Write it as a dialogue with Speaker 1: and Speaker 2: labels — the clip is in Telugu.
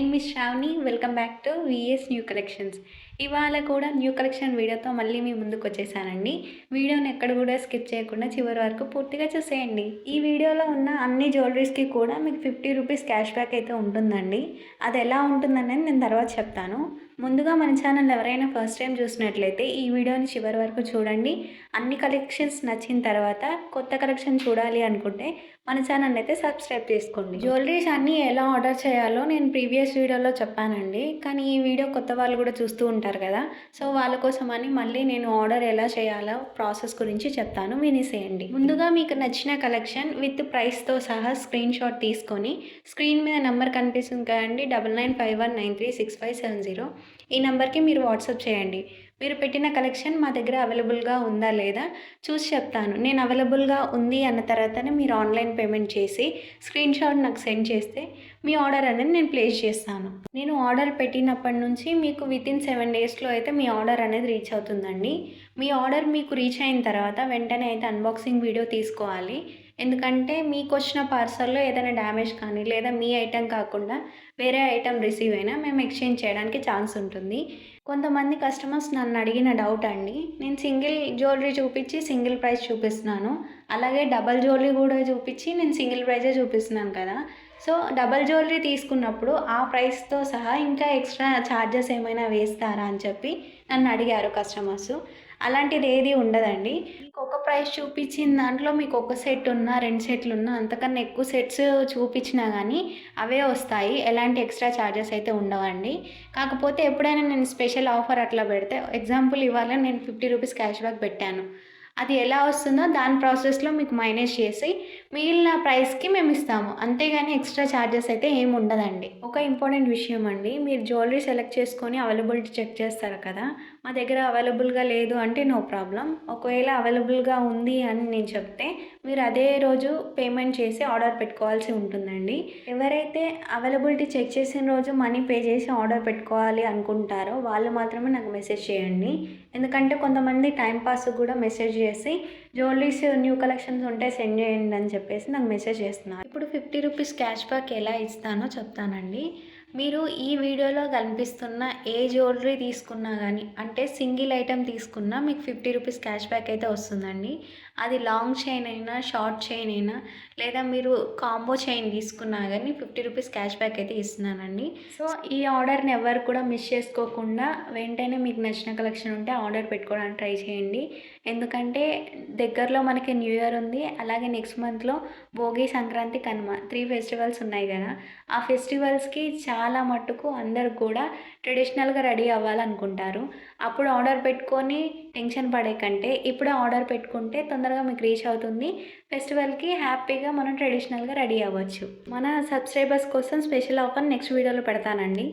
Speaker 1: నేను మీ Sravani. Welcome back to VS new collections. ఇవాళ కూడా న్యూ కలెక్షన్ వీడియోతో మళ్ళీ మీ ముందుకు వచ్చేసానండి. వీడియోని ఎక్కడ కూడా స్కిప్ చేయకుండా చివరి వరకు పూర్తిగా చూసేయండి. ఈ వీడియోలో ఉన్న అన్ని జ్యువెలరీస్కి కూడా మీకు 50 రూపీస్ క్యాష్ బ్యాక్ అయితే ఉంటుందండి. అది ఎలా ఉంటుందనేది నేను తర్వాత చెప్తాను. ముందుగా మన ఛానల్ ఎవరైనా ఫస్ట్ టైం చూసినట్లయితే ఈ వీడియోని చివరి వరకు చూడండి. అన్ని కలెక్షన్స్ నచ్చిన తర్వాత కొత్త కలెక్షన్ చూడాలి అనుకుంటే మన ఛానల్ అయితే సబ్స్క్రైబ్ చేసుకోండి. జ్యువెలరీస్ అన్నీ ఎలా ఆర్డర్ చేయాలో నేను ప్రీవియస్ వీడియోలో చెప్పానండి. కానీ ఈ వీడియో కొత్త వాళ్ళు కూడా చూస్తూ ఉంటారు కదా, సో వాళ్ళ కోసమని మళ్ళీ నేను ఆర్డర్ ఎలా చేయాలో ప్రాసెస్ గురించి చెప్తాను, వినేసేయండి. ముందుగా మీకు నచ్చిన కలెక్షన్ విత్ ప్రైస్తో సహా స్క్రీన్ షాట్ తీసుకొని స్క్రీన్ మీద నెంబర్ కనిపిస్తుంది కదండి, 9951936570. ఈ నెంబర్కి మీరు వాట్సాప్ చేయండి. మీరు పెట్టిన కలెక్షన్ మా దగ్గర అవైలబుల్గా ఉందా లేదా చూసి చెప్తాను. నేను అవైలబుల్గా ఉంది అన్న తర్వాతనే మీరు ఆన్లైన్ పేమెంట్ చేసి స్క్రీన్ షాట్ నాకు సెండ్ చేస్తే మీ ఆర్డర్ అనేది నేను ప్లేస్ చేస్తాను. నేను ఆర్డర్ పెట్టినప్పటి నుంచి మీకు వితిన్ 7 డేస్లో అయితే మీ ఆర్డర్ అనేది రీచ్ అవుతుందండి. మీ ఆర్డర్ మీకు రీచ్ అయిన తర్వాత వెంటనే అయితే అన్బాక్సింగ్ వీడియో తీసుకోవాలి. ఎందుకంటే మీకు వచ్చిన పార్సల్లో ఏదైనా డ్యామేజ్ కానీ లేదా మీ ఐటెం కాకుండా వేరే ఐటెం రిసీవ్ అయినా మేము ఎక్స్చేంజ్ చేయడానికి ఛాన్స్ ఉంటుంది. కొంతమంది కస్టమర్స్ నన్ను అడిగిన డౌట్ అండి, నేను సింగిల్ జ్యువెలరీ చూపించి సింగిల్ ప్రైస్ చూపిస్తున్నాను, అలాగే డబల్ జ్యువెలరీ కూడా చూపించి నేను సింగిల్ ప్రైజే చూపిస్తున్నాను కదా, సో డబల్ జ్యువెలరీ తీసుకున్నప్పుడు ఆ ప్రైస్తో సహా ఇంకా ఎక్స్ట్రా ఛార్జెస్ ఏమైనా వేస్తారా అని చెప్పి నన్ను అడిగారు కస్టమర్స్. అలాంటిది ఏది ఉండదండి. మీకు ఒక ప్రైస్ చూపించిన దాంట్లో మీకు ఒక సెట్ ఉన్నా 2 సెట్లు ఉన్నా అంతకన్నా ఎక్కువ సెట్స్ చూపించినా కానీ అవే వస్తాయి. ఎలాంటి ఎక్స్ట్రా ఛార్జెస్ అయితే ఉండవండి. కాకపోతే ఎప్పుడైనా నేను స్పెషల్ ఆఫర్ అట్లా పెడితే, ఎగ్జాంపుల్ ఇవాళ నేను 50 రూపీస్ క్యాష్ బ్యాక్ పెట్టాను, అది ఎలా వస్తుందో దాని ప్రాసెస్లో మీకు మైనస్ చేసి మిగిలిన ప్రైస్కి మేము ఇస్తాము. అంతేగాని ఎక్స్ట్రా ఛార్జెస్ అయితే ఏమి ఉండదండి. ఒక ఇంపార్టెంట్ విషయం అండి, మీరు జ్యువెలరీ సెలెక్ట్ చేసుకొని అవైలబిలిటీ చెక్ చేస్తారు కదా, మా దగ్గర అవైలబుల్గా లేదు అంటే నో ప్రాబ్లం. ఒకవేళ అవైలబుల్గా ఉంది అని నేను చెప్తే మీరు అదే రోజు పేమెంట్ చేసి ఆర్డర్ పెట్టుకోవాల్సి ఉంటుందండి. ఎవరైతే అవైలబిలిటీ చెక్ చేసిన రోజు మనీ పే చేసి ఆర్డర్ పెట్టుకోవాలి అనుకుంటారో వాళ్ళు మాత్రమే నాకు మెసేజ్ చేయండి. ఎందుకంటే కొంతమంది టైంపాస్ కూడా మెసేజ్ చేసి జ్యువెలరీస్ న్యూ కలెక్షన్స్ ఉంటే సెండ్ చేయండి అని చెప్పేసి నాకు మెసేజ్ చేస్తున్నారు. ఇప్పుడు 50 రూపీస్ క్యాష్ బ్యాక్ ఎలా ఇస్తానో చెప్తానండి. మీరు ఈ వీడియోలో కనిపిస్తున్న ఏ జ్యువెలరీ తీసుకున్నా కానీ, అంటే సింగిల్ ఐటెం తీసుకున్నా మీకు 50 రూపీస్ క్యాష్ బ్యాక్ అయితే వస్తుందండి. అది లాంగ్ చైన్ అయినా షార్ట్ చైన్ అయినా లేదా మీరు కాంబో చైన్ తీసుకున్నా కానీ 50 రూపీస్ క్యాష్ బ్యాక్ అయితే ఇస్తున్నానండి. సో ఈ ఆర్డర్ని ఎవరు కూడా మిస్ చేసుకోకుండా వెంటనే మీకు నచ్చిన కలెక్షన్ ఉంటే ఆర్డర్ పెట్టుకోవడానికి ట్రై చేయండి. ఎందుకంటే దగ్గరలో మనకి న్యూ ఇయర్ ఉంది, అలాగే నెక్స్ట్ మంత్లో భోగి, సంక్రాంతి, కనుమ 3 ఫెస్టివల్స్ ఉన్నాయి కదా, ఆ ఫెస్టివల్స్కి చాలా మట్టుకు అందరు కూడా ట్రెడిషనల్గా రెడీ అవ్వాలనుకుంటారు. అప్పుడు ఆర్డర్ పెట్టుకొని టెన్షన్ పడే కంటే ఇప్పుడే ఆర్డర్ పెట్టుకుంటే తొందరగా మీకు రీచ్ అవుతుంది. ఫెస్టివల్కి హ్యాపీగా మనం ట్రెడిషనల్గా రెడీ అవ్వచ్చు. మన సబ్స్క్రైబర్స్ కోసం స్పెషల్ ఆఫర్ నెక్స్ట్ వీడియోలో పెడతానండి.